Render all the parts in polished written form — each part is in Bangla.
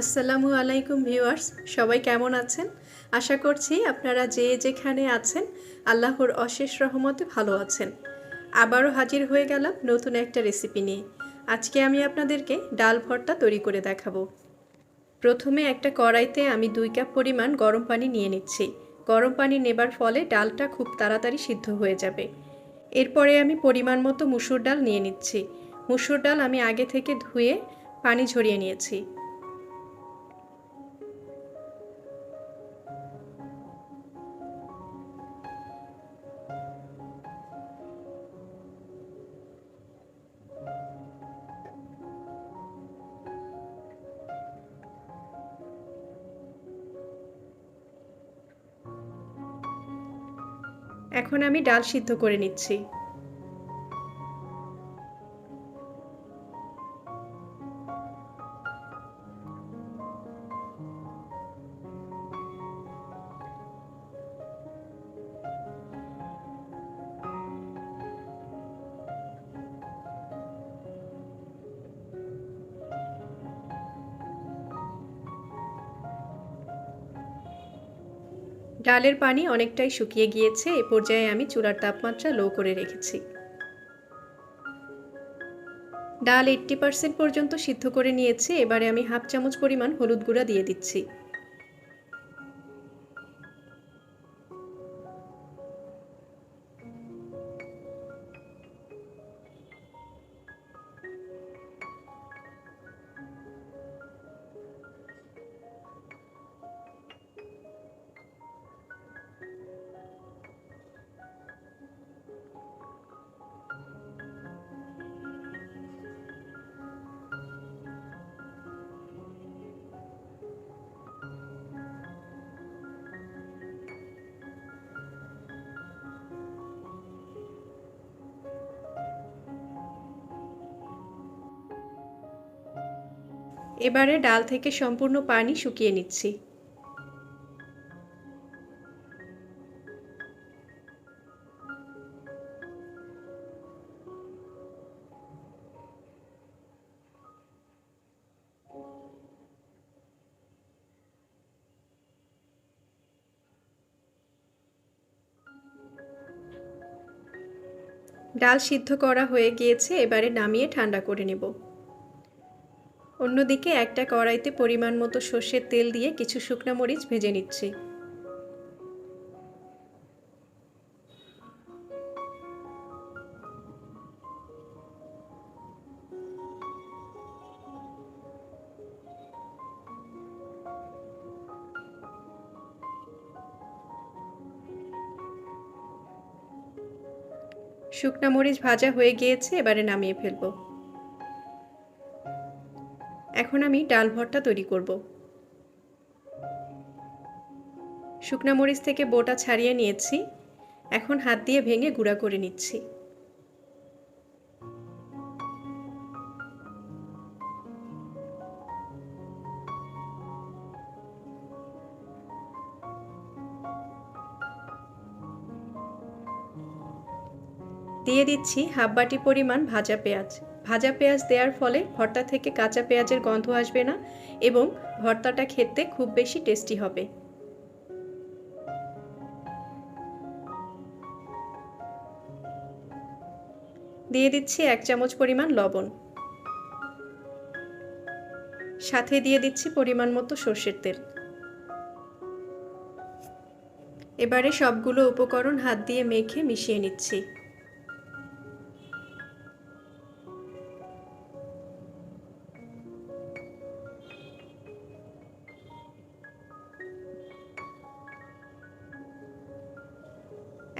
আসসালামু আলাইকুম ভিউয়ার্স, সবাই কেমন আছেন? আশা করছি আপনারা যে যেখানে আছেন আল্লাহর অশেষ রহমতে ভালো আছেন। আবারও হাজির হয়ে গেলাম নতুন একটা রেসিপি নিয়ে। আজকে আমি আপনাদেরকে ডাল ভর্তা তৈরি করে দেখাবো। প্রথমে একটা কড়াইতে আমি 2 কাপ পরিমাণ গরম পানি নিয়ে নিচ্ছি। গরম পানি নেবার ফলে ডালটা খুব তাড়াতাড়ি সিদ্ধ হয়ে যাবে। এরপরে আমি পরিমাণ মতো মুসুর ডাল নিয়ে নিচ্ছি। মুসুর ডাল আমি আগে থেকে ধুয়ে পানি ঝরিয়ে নিয়েছি। এখন আমি ডাল সিদ্ধ করে নিচ্ছি। ডালের পানি অনেকটাই শুকিয়ে গিয়েছে। এ পর্যায়ে আমি চুলার তাপমাত্রা লো করে রেখেছি। ডাল 80% পর্যন্ত সিদ্ধ করে নিয়েছি। এবারে আমি হাফ চামচ পরিমাণ হলুদ গুঁড়া দিয়ে দিচ্ছি। এবারে ডাল থেকে সম্পূর্ণ পানি শুকিয়ে নিচ্ছি। ডাল সিদ্ধ করা হয়ে গিয়েছে। এবারে নামিয়ে ঠান্ডা করে নেব। অন্যদিকে একটা কড়াইতে পরিমাণ মতো সর্ষের তেল দিয়ে কিছু শুকনো মরিচ ভেজে নিচ্ছি। শুকনো মরিচ ভাজা হয়ে গিয়েছে। এবারে নামিয়ে ফেলব। এখন আমি ডাল ভর্তা তৈরি করব। শুকনো মরিচ থেকে বোটা ছাড়িয়ে নিয়েছি। এখন হাত দিয়ে ভেঙে গুঁড়া করে নিচ্ছি। দিয়ে দিচ্ছি হাফ বাটি পরিমাণ ভাজা পেঁয়াজ। ভাজা পেঁয়াজ দেওয়ার ফলে ভর্তা থেকে কাঁচা পেঁয়াজের গন্ধ আসবে না এবং ভর্তাটা খেতে খুব বেশি টেস্টি হবে। দিয়ে দিচ্ছি 1 চামচ পরিমাণ লবণ। সাথে দিয়ে দিচ্ছি পরিমাণ মতো সর্ষের তেল। এবারে সবগুলো উপকরণ হাত দিয়ে মেখে মিশিয়ে নিচ্ছি।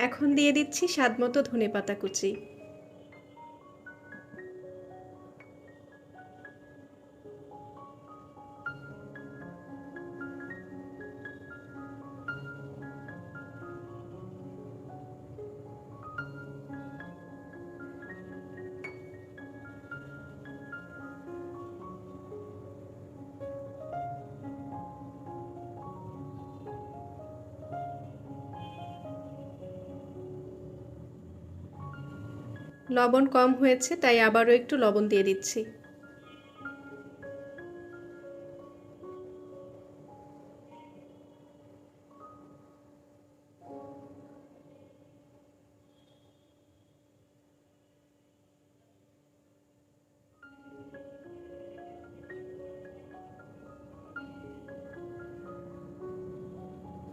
এখন দিয়ে দিচ্ছি স্বাদমতো ধনেপাতা কুচি। লবণ কম হয়েছে তাই আবারও একটু লবণ দিয়ে দিচ্ছি।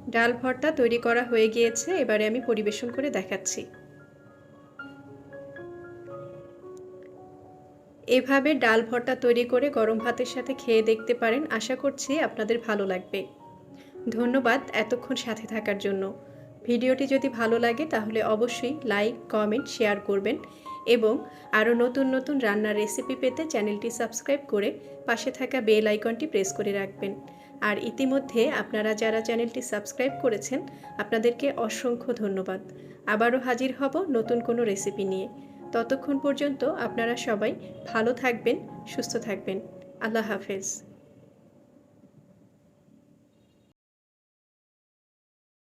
ডাল ভর্তা তৈরি করা হয়ে গিয়েছে, এবারে আমি পরিবেশন করে দেখাচ্ছি। এভাবে ডাল ভর্তা তৈরি করে গরম ভাতের সাথে খেয়ে দেখতে পারেন, আশা করছি আপনাদের ভালো লাগবে। ধন্যবাদ এতক্ষণ সাথে থাকার জন্য। ভিডিওটি যদি ভালো লাগে তাহলে অবশ্যই লাইক, কমেন্ট, শেয়ার করবেন এবং আরও নতুন নতুন রান্নার রেসিপি পেতে চ্যানেলটি সাবস্ক্রাইব করে পাশে থাকা বেল আইকনটি প্রেস করে রাখবেন। আর ইতিমধ্যে আপনারা যারা চ্যানেলটি সাবস্ক্রাইব করেছেন আপনাদেরকে অসংখ্য ধন্যবাদ। আবারও হাজির হব নতুন কোনো রেসিপি নিয়ে। ততক্ষণ পর্যন্ত আপনারা সবাই ভালো থাকবেন, সুস্থ থাকবেন। আল্লাহ হাফেজ।